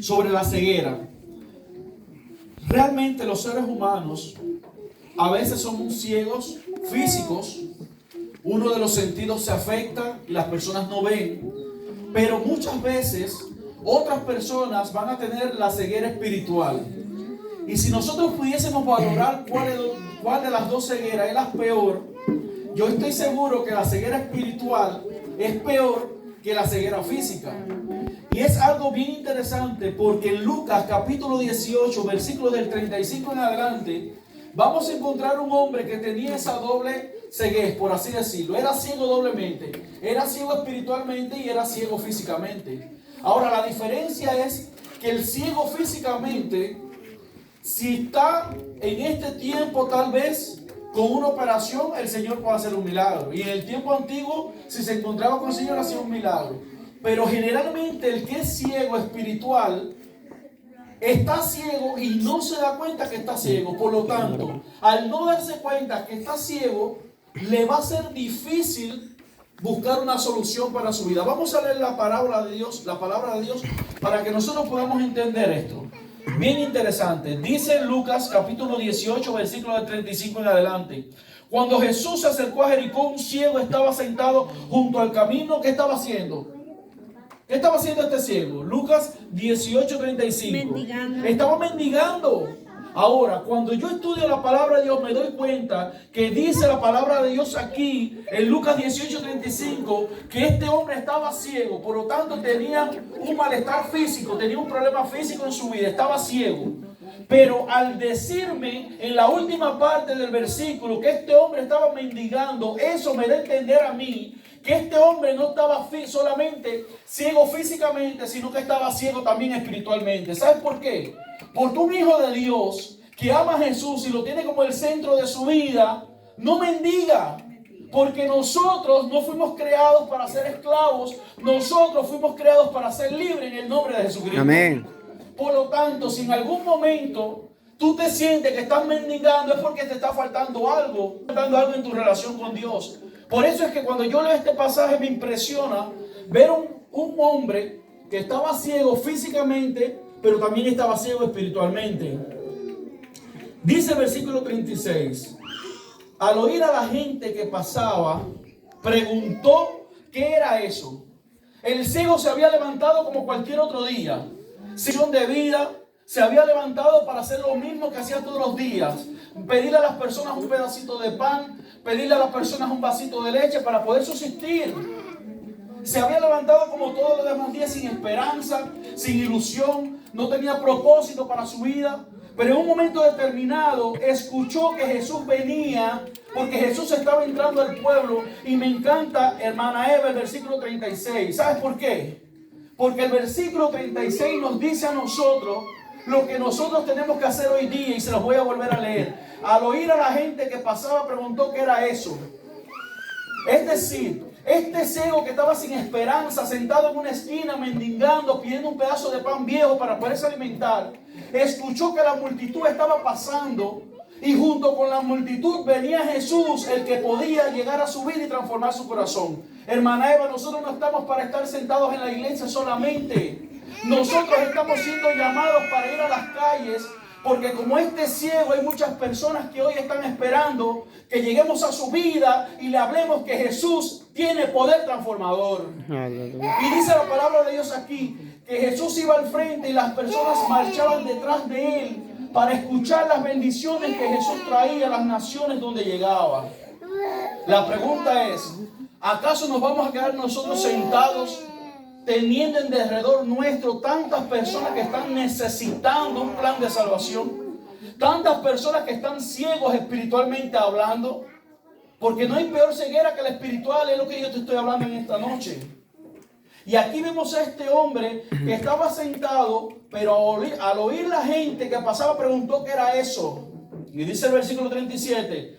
sobre la ceguera. Realmente los seres humanos a veces somos ciegos físicos. Uno de los sentidos se afecta y las personas no ven. Pero muchas veces otras personas van a tener la ceguera espiritual. Y si nosotros pudiésemos valorar cuál de las dos cegueras es la peor, yo estoy seguro que la ceguera espiritual es peor que la ceguera física. Y es algo bien interesante porque en Lucas capítulo 18, versículos del 35 en adelante, vamos a encontrar un hombre que tenía esa doble ceguez, por así decirlo. Era ciego doblemente. Era ciego espiritualmente y era ciego físicamente. Ahora, la diferencia es que el ciego físicamente, si está en este tiempo tal vez con una operación, el Señor puede hacer un milagro. Y en el tiempo antiguo, si se encontraba con el Señor, hacía un milagro. Pero generalmente el que es ciego espiritual está ciego y no se da cuenta que está ciego. Por lo tanto, al no darse cuenta que está ciego, le va a ser difícil buscar una solución para su vida. Vamos a leer la palabra de Dios, para que nosotros podamos entender esto. Bien interesante. Dice Lucas capítulo 18, versículo del 35 en adelante. Cuando Jesús se acercó a Jericó, un ciego estaba sentado junto al camino. ¿Qué estaba haciendo? ¿Qué estaba haciendo este ciego? Lucas 18:35. Mendigando. Estaba mendigando. Ahora, cuando yo estudio la palabra de Dios, me doy cuenta que dice la palabra de Dios aquí, en Lucas 18:35, que este hombre estaba ciego, por lo tanto tenía un malestar físico, tenía un problema físico en su vida, estaba ciego. Pero al decirme en la última parte del versículo que este hombre estaba mendigando, eso me da a entender a mí que este hombre no estaba solamente ciego físicamente, sino que estaba ciego también espiritualmente. ¿Sabes por qué? Porque un hijo de Dios que ama a Jesús y lo tiene como el centro de su vida, no mendiga. Porque nosotros no fuimos creados para ser esclavos, nosotros fuimos creados para ser libres en el nombre de Jesucristo. Amén. Por lo tanto, si en algún momento tú te sientes que estás mendigando, es porque te está faltando algo en tu relación con Dios. Por eso es que cuando yo leo este pasaje me impresiona ver un hombre que estaba ciego físicamente, pero también estaba ciego espiritualmente. Dice el versículo 36. Al oír a la gente que pasaba, preguntó qué era eso. El ciego se había levantado como cualquier otro día. Sin de vida, se había levantado para hacer lo mismo que hacía todos los días. Pedirle a las personas un pedacito de pan, pedirle a las personas un vasito de leche para poder subsistir. Se había levantado como todos los demás días sin esperanza, sin ilusión, no tenía propósito para su vida. Pero en un momento determinado escuchó que Jesús venía, porque Jesús estaba entrando al pueblo. Y me encanta, hermana Eva, el versículo 36. ¿Sabes por qué? Porque el versículo 36 nos dice a nosotros lo que nosotros tenemos que hacer hoy día, y se los voy a volver a leer. Al oír a la gente que pasaba, preguntó qué era eso. Es decir, este ciego que estaba sin esperanza, sentado en una esquina, mendigando, pidiendo un pedazo de pan viejo para poderse alimentar, escuchó que la multitud estaba pasando, y junto con la multitud venía Jesús, el que podía llegar a su vida y transformar su corazón. Hermana Eva, nosotros no estamos para estar sentados en la iglesia solamente. Nosotros estamos siendo llamados para ir a las calles, porque como este ciego hay muchas personas que hoy están esperando que lleguemos a su vida y le hablemos que Jesús tiene poder transformador. Y dice la palabra de Dios aquí que Jesús iba al frente y las personas marchaban detrás de él para escuchar las bendiciones que Jesús traía a las naciones donde llegaba. La pregunta es, ¿acaso nos vamos a quedar nosotros sentados teniendo en derredor nuestro tantas personas que están necesitando un plan de salvación? Tantas personas que están ciegos espiritualmente hablando. Porque no hay peor ceguera que la espiritual, es lo que yo te estoy hablando en esta noche. Y aquí vemos a este hombre que estaba sentado, pero al oír la gente que pasaba preguntó qué era eso. Y dice el versículo 37,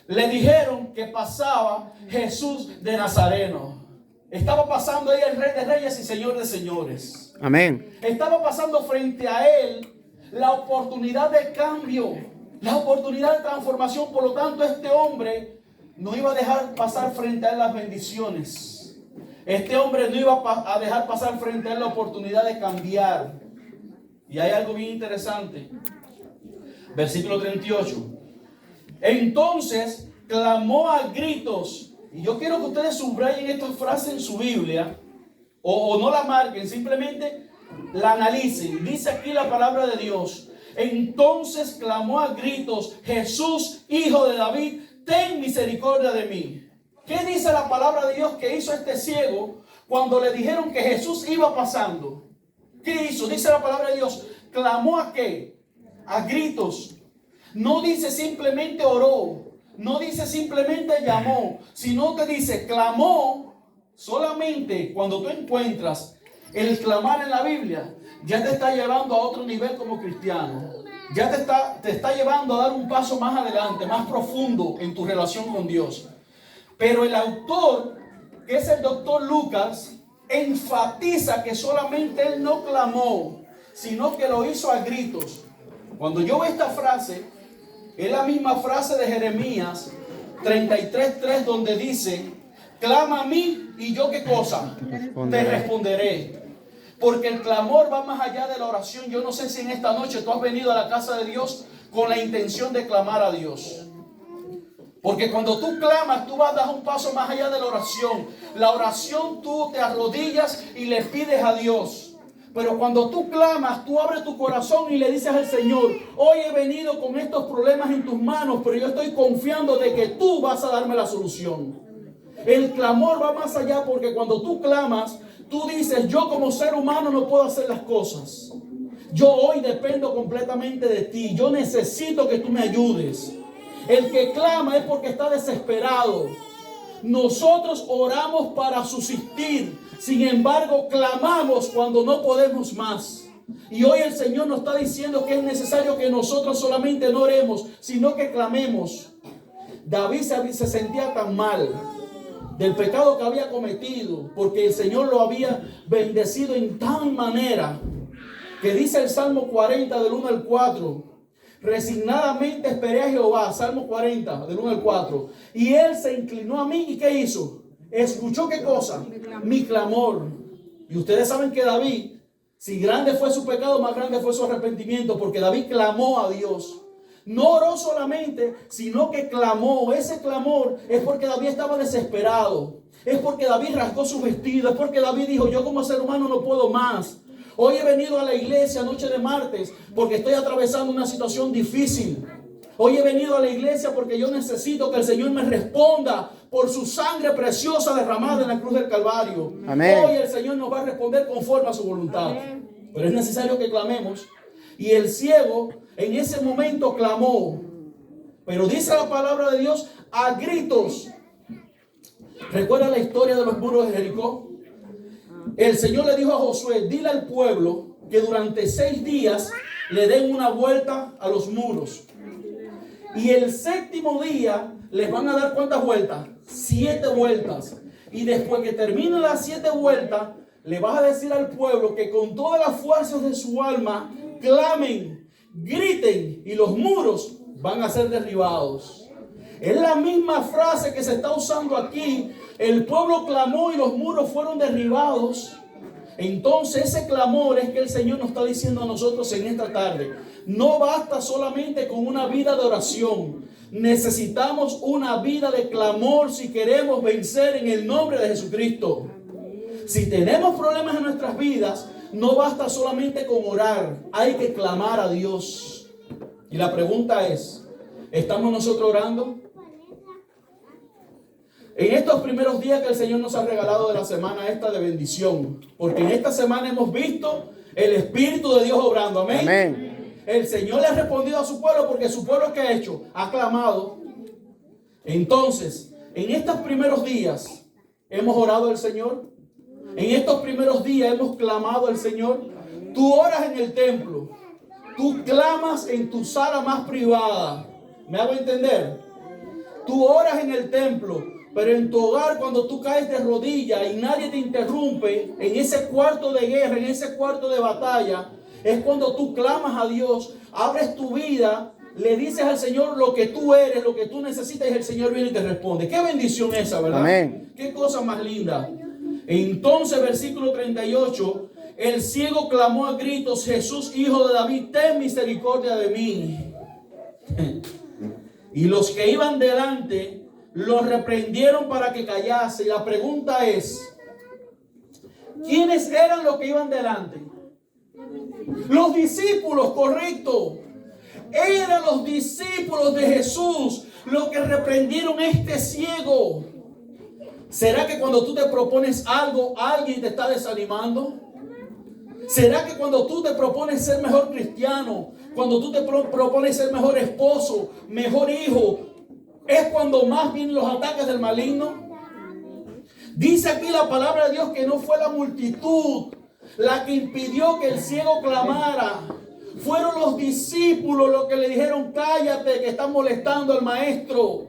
le dijeron que pasaba Jesús de Nazareno. Estaba pasando ahí el Rey de Reyes y Señor de Señores. Amén. Estaba pasando frente a él la oportunidad de cambio, la oportunidad de transformación. Por lo tanto, este hombre no iba a dejar pasar frente a él las bendiciones. Este hombre no iba a dejar pasar frente a él la oportunidad de cambiar. Y hay algo bien interesante. Versículo 38. Entonces clamó a gritos. Y yo quiero que ustedes subrayen esta frase en su Biblia. O no la marquen, simplemente la analicen. Dice aquí la palabra de Dios. Entonces clamó a gritos: Jesús, hijo de David, ten misericordia de mí. ¿Qué dice la palabra de Dios que hizo este ciego cuando le dijeron que Jesús iba pasando? ¿Qué hizo? Dice la palabra de Dios. ¿Clamó a qué? A gritos. No dice simplemente oró. No dice simplemente llamó. Sino que dice clamó. Solamente cuando tú encuentras el clamar en la Biblia, ya te está llevando a otro nivel como cristiano. Ya te está llevando a dar un paso más adelante, más profundo en tu relación con Dios. Pero el autor, que es el doctor Lucas, enfatiza que solamente él no clamó, sino que lo hizo a gritos. Cuando yo veo esta frase, es la misma frase de Jeremías 33:3, donde dice: clama a mí y yo ¿qué cosa? Te responderé. Porque el clamor va más allá de la oración. Yo no sé si en esta noche tú has venido a la casa de Dios con la intención de clamar a Dios. Porque cuando tú clamas, tú vas a dar un paso más allá de la oración. La oración tú te arrodillas y le pides a Dios. Pero cuando tú clamas, tú abres tu corazón y le dices al Señor: hoy he venido con estos problemas en tus manos, pero yo estoy confiando de que tú vas a darme la solución. El clamor va más allá, porque cuando tú clamas, tú dices: yo como ser humano no puedo hacer las cosas. Yo hoy dependo completamente de ti. Yo necesito que tú me ayudes. El que clama es porque está desesperado. Nosotros oramos para subsistir. Sin embargo, clamamos cuando no podemos más. Y hoy el Señor nos está diciendo que es necesario que nosotros solamente no oremos, sino que clamemos. David se sentía tan mal del pecado que había cometido, porque el Señor lo había bendecido en tal manera, que dice el Salmo 40 del 1 al 4: resignadamente esperé a Jehová. Salmo 40 del 1 al 4. Y él se inclinó a mí. ¿Y qué hizo? Escuchó ¿qué cosa? Mi clamor. Y ustedes saben que David, si grande fue su pecado, más grande fue su arrepentimiento, porque David clamó a Dios. No oró solamente, sino que clamó. Ese clamor es porque David estaba desesperado. Es porque David rasgó su vestido. Es porque David dijo: yo como ser humano no puedo más. Hoy he venido a la iglesia noche de martes porque estoy atravesando una situación difícil. Hoy he venido a la iglesia porque yo necesito que el Señor me responda por su sangre preciosa derramada en la cruz del Calvario. Amén. Hoy el Señor nos va a responder conforme a su voluntad. Amén. Pero es necesario que clamemos. Y el ciego en ese momento clamó. Pero dice la palabra de Dios: a gritos. ¿Recuerda la historia de los muros de Jericó? El Señor le dijo a Josué: dile al pueblo que durante 6 días le den una vuelta a los muros. Y el 7º día les van a dar ¿cuántas vueltas? 7 vueltas. Y después que terminen las 7 vueltas, le vas a decir al pueblo que con todas las fuerzas de su alma clamen, griten, y los muros van a ser derribados. Es la misma frase que se está usando aquí. El pueblo clamó y los muros fueron derribados. Entonces ese clamor es que el Señor nos está diciendo a nosotros en esta tarde: no basta solamente con una vida de oración. Necesitamos una vida de clamor si queremos vencer en el nombre de Jesucristo. Si tenemos problemas en nuestras vidas, no basta solamente con orar. Hay que clamar a Dios. Y la pregunta es: ¿estamos nosotros orando? En estos primeros días que el Señor nos ha regalado de la semana esta de bendición, porque en esta semana hemos visto el Espíritu de Dios obrando. Amén. Amén. El Señor le ha respondido a su pueblo, porque su pueblo ¿qué ha hecho? Ha clamado. Entonces, en estos primeros días hemos orado al Señor. En estos primeros días hemos clamado al Señor. Tú oras en el templo. Tú clamas en tu sala más privada. ¿Me hago entender? Tú oras en el templo. Pero en tu hogar, cuando tú caes de rodillas y nadie te interrumpe, en ese cuarto de guerra, en ese cuarto de batalla, es cuando tú clamas a Dios, abres tu vida, le dices al Señor lo que tú eres, lo que tú necesitas, y el Señor viene y te responde. Qué bendición esa, ¿verdad? Amén. Qué cosa más linda. Entonces, versículo 38, el ciego clamó a gritos: Jesús, hijo de David, ten misericordia de mí. Y los que iban delante lo reprendieron para que callase. Y la pregunta es: ¿quiénes eran los que iban delante? Los discípulos, correcto. Eran los discípulos de Jesús los que reprendieron a este ciego. ¿Será que cuando tú te propones algo, alguien te está desanimando? ¿Será que cuando tú te propones ser mejor cristiano, cuando tú te propones ser mejor esposo, mejor hijo, es cuando más vienen los ataques del maligno? Dice aquí la palabra de Dios que no fue la multitud la que impidió que el ciego clamara. Fueron los discípulos los que le dijeron: cállate, que están molestando al maestro.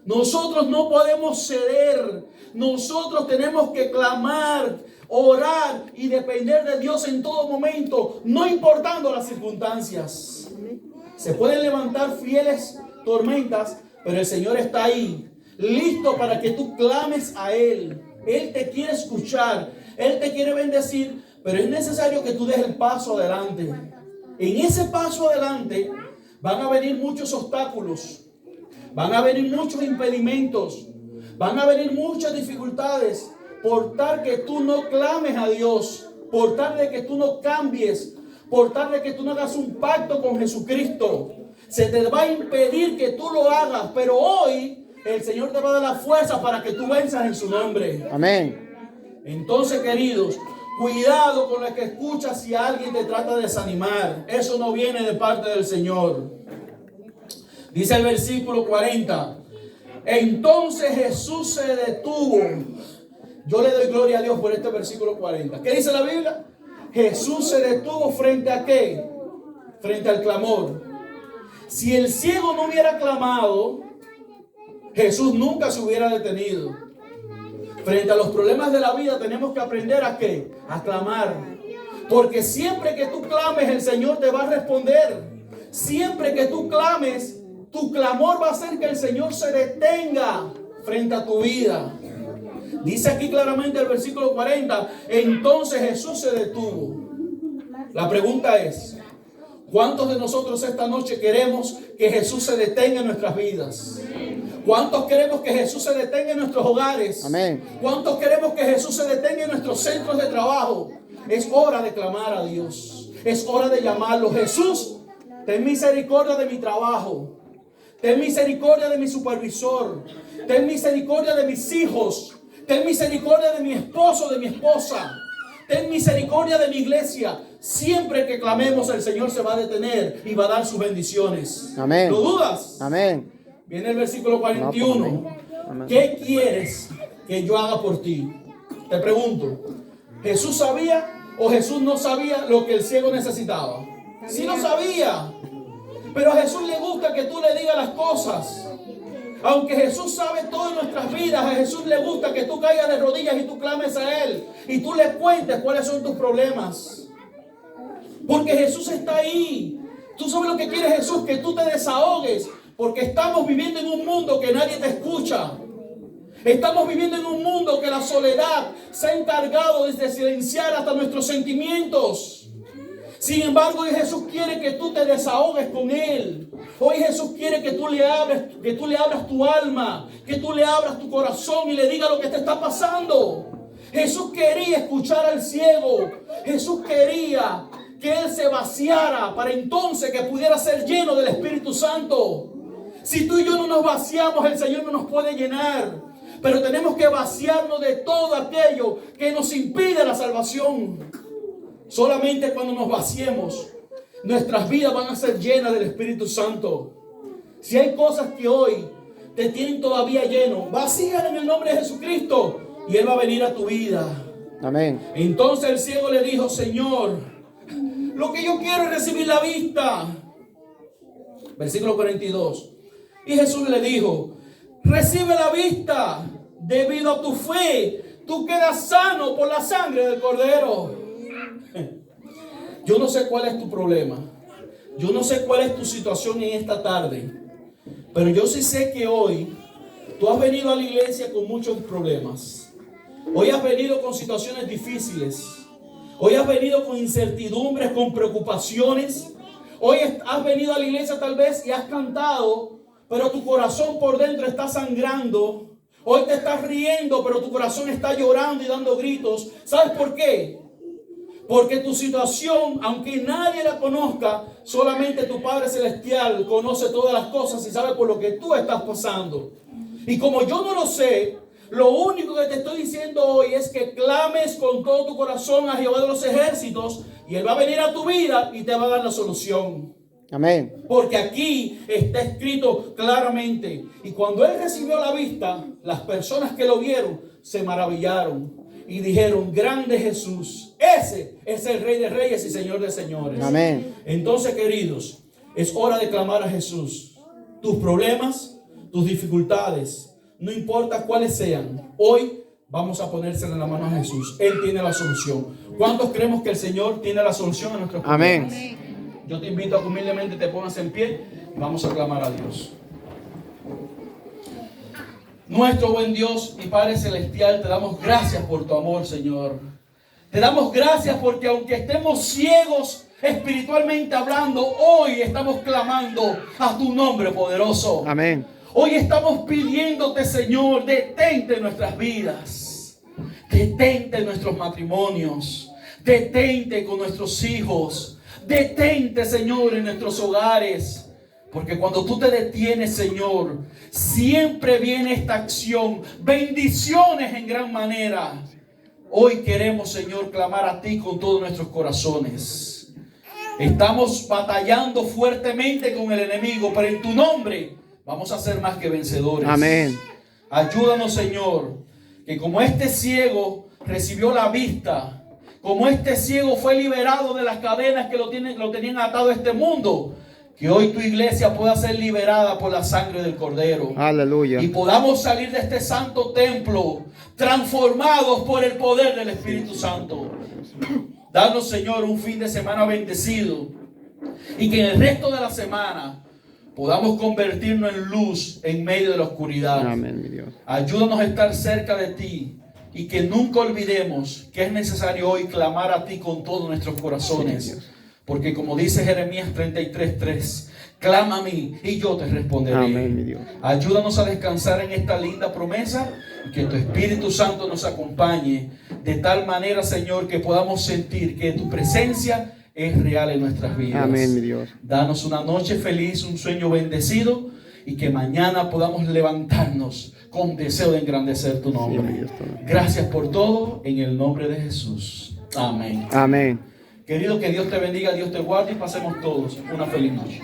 Nosotros no podemos ceder. Nosotros tenemos que clamar, orar y depender de Dios en todo momento, no importando las circunstancias. Se pueden levantar fieles tormentas, pero el Señor está ahí, listo para que tú clames a Él. Él te quiere escuchar, Él te quiere bendecir, pero es necesario que tú des el paso adelante. En ese paso adelante van a venir muchos obstáculos, van a venir muchos impedimentos, van a venir muchas dificultades, por tal que tú no clames a Dios, por tal de que tú no cambies, por tal de que tú no hagas un pacto con Jesucristo. Se te va a impedir que tú lo hagas, pero hoy el Señor te va a dar la fuerza para que tú venzas en su nombre. Amén. Entonces, queridos, cuidado con lo que escuchas si alguien te trata de desanimar. Eso no viene de parte del Señor. Dice el versículo 40. Entonces Jesús se detuvo. Yo le doy gloria a Dios por este versículo 40. ¿Qué dice la Biblia? Jesús se detuvo frente a ¿qué? Frente al clamor. Si el ciego no hubiera clamado, Jesús nunca se hubiera detenido. Frente a los problemas de la vida tenemos que aprender a ¿qué? A clamar. Porque siempre que tú clames, el Señor te va a responder. Siempre que tú clames, tu clamor va a hacer que el Señor se detenga frente a tu vida. Dice aquí claramente el versículo 40, entonces Jesús se detuvo. La pregunta es: ¿cuántos de nosotros esta noche queremos que Jesús se detenga en nuestras vidas? ¿Cuántos queremos que Jesús se detenga en nuestros hogares? Amén. ¿Cuántos queremos que Jesús se detenga en nuestros centros de trabajo? Es hora de clamar a Dios. Es hora de llamarlo. Jesús, ten misericordia de mi trabajo. Ten misericordia de mi supervisor. Ten misericordia de mis hijos. Ten misericordia de mi esposo, de mi esposa. Ten misericordia de mi iglesia. Siempre que clamemos, el Señor se va a detener y va a dar sus bendiciones. Amén. ¿Lo dudas? Amén. Viene el versículo 41. Amén. ¿Qué quieres que yo haga por ti? Te pregunto, ¿Jesús sabía o Jesús no sabía lo que el ciego necesitaba? Sí lo sabía. Pero a Jesús le gusta que tú le digas las cosas. Aunque Jesús sabe todo en nuestras vidas, a Jesús le gusta que tú caigas de rodillas y tú clames a Él. Y tú le cuentes cuáles son tus problemas. Porque Jesús está ahí. Tú sabes lo que quiere Jesús, que tú te desahogues. Porque estamos viviendo en un mundo que nadie te escucha. Estamos viviendo en un mundo que la soledad se ha encargado de silenciar hasta nuestros sentimientos. Sin embargo, hoy Jesús quiere que tú te desahogues con Él. Hoy Jesús quiere que tú le abras tu alma, que tú le abras tu corazón y le digas lo que te está pasando. Jesús quería escuchar al ciego. Jesús quería que Él se vaciara para entonces que pudiera ser lleno del Espíritu Santo. Si tú y yo no nos vaciamos, el Señor no nos puede llenar. Pero tenemos que vaciarnos de todo aquello que nos impide la salvación. Solamente cuando nos vaciemos, nuestras vidas van a ser llenas del Espíritu Santo. Si hay cosas que hoy te tienen todavía lleno, vacíalas en el nombre de Jesucristo y Él va a venir a tu vida. Amén. Entonces el ciego le dijo: Señor, lo que yo quiero es recibir la vista. Versículo 42. Y Jesús le dijo: recibe la vista, debido a tu fe, tú quedas sano por la sangre del Cordero. Yo no sé cuál es tu problema. Yo no sé cuál es tu situación en esta tarde. Pero yo sí sé que hoy tú has venido a la iglesia con muchos problemas. Hoy has venido con situaciones difíciles. Hoy has venido con incertidumbres, con preocupaciones. Hoy has venido a la iglesia tal vez y has cantado, pero tu corazón por dentro está sangrando. Hoy te estás riendo, pero tu corazón está llorando y dando gritos. ¿Sabes por qué? Porque tu situación, aunque nadie la conozca, solamente tu Padre Celestial conoce todas las cosas y sabe por lo que tú estás pasando. Y como yo no lo sé, lo único que te estoy diciendo hoy es que clames con todo tu corazón a Jehová de los ejércitos y Él va a venir a tu vida y te va a dar la solución. Amén. Porque aquí está escrito claramente. Y cuando Él recibió la vista, las personas que lo vieron se maravillaron y dijeron: grande Jesús, ese es el Rey de Reyes y Señor de Señores. Amén. Entonces, queridos, es hora de clamar a Jesús. Tus problemas, tus dificultades, no importa cuáles sean, hoy vamos a ponérsela en la mano a Jesús. Él tiene la solución. ¿Cuántos creemos que el Señor tiene la solución a nuestros problemas? Amén. Yo te invito a que humildemente te pongas en pie y vamos a clamar a Dios. Nuestro buen Dios y Padre Celestial, te damos gracias por tu amor, Señor. Te damos gracias porque aunque estemos ciegos espiritualmente hablando, hoy estamos clamando a tu nombre poderoso. Amén. Hoy estamos pidiéndote, Señor, detente en nuestras vidas. Detente en nuestros matrimonios. Detente con nuestros hijos. Detente, Señor, en nuestros hogares. Porque cuando tú te detienes, Señor, siempre viene esta acción. Bendiciones en gran manera. Hoy queremos, Señor, clamar a ti con todos nuestros corazones. Estamos batallando fuertemente con el enemigo, pero en tu nombre vamos a ser más que vencedores. Amén. Ayúdanos, Señor, que como este ciego recibió la vista, como este ciego fue liberado de las cadenas que lo tenían atado a este mundo, que hoy tu iglesia pueda ser liberada por la sangre del Cordero. Aleluya. Y podamos salir de este santo templo transformados por el poder del Espíritu Santo. Danos, Señor, un fin de semana bendecido. Y que en el resto de la semana podamos convertirnos en luz en medio de la oscuridad. Amén, mi Dios. Ayúdanos a estar cerca de ti. Y que nunca olvidemos que es necesario hoy clamar a ti con todos nuestros corazones. Sí, Dios. Porque como dice Jeremías 33:3, clama a mí y yo te responderé. Amén, mi Dios. Ayúdanos a descansar en esta linda promesa y que tu Espíritu Santo nos acompañe de tal manera, Señor, que podamos sentir que tu presencia es real en nuestras vidas. Amén, mi Dios. Danos una noche feliz, un sueño bendecido y que mañana podamos levantarnos con deseo de engrandecer tu nombre. Sí, mi Dios, todo. Gracias por todo en el nombre de Jesús. Amén. Amén. Querido, que Dios te bendiga, Dios te guarde y pasemos todos una feliz noche.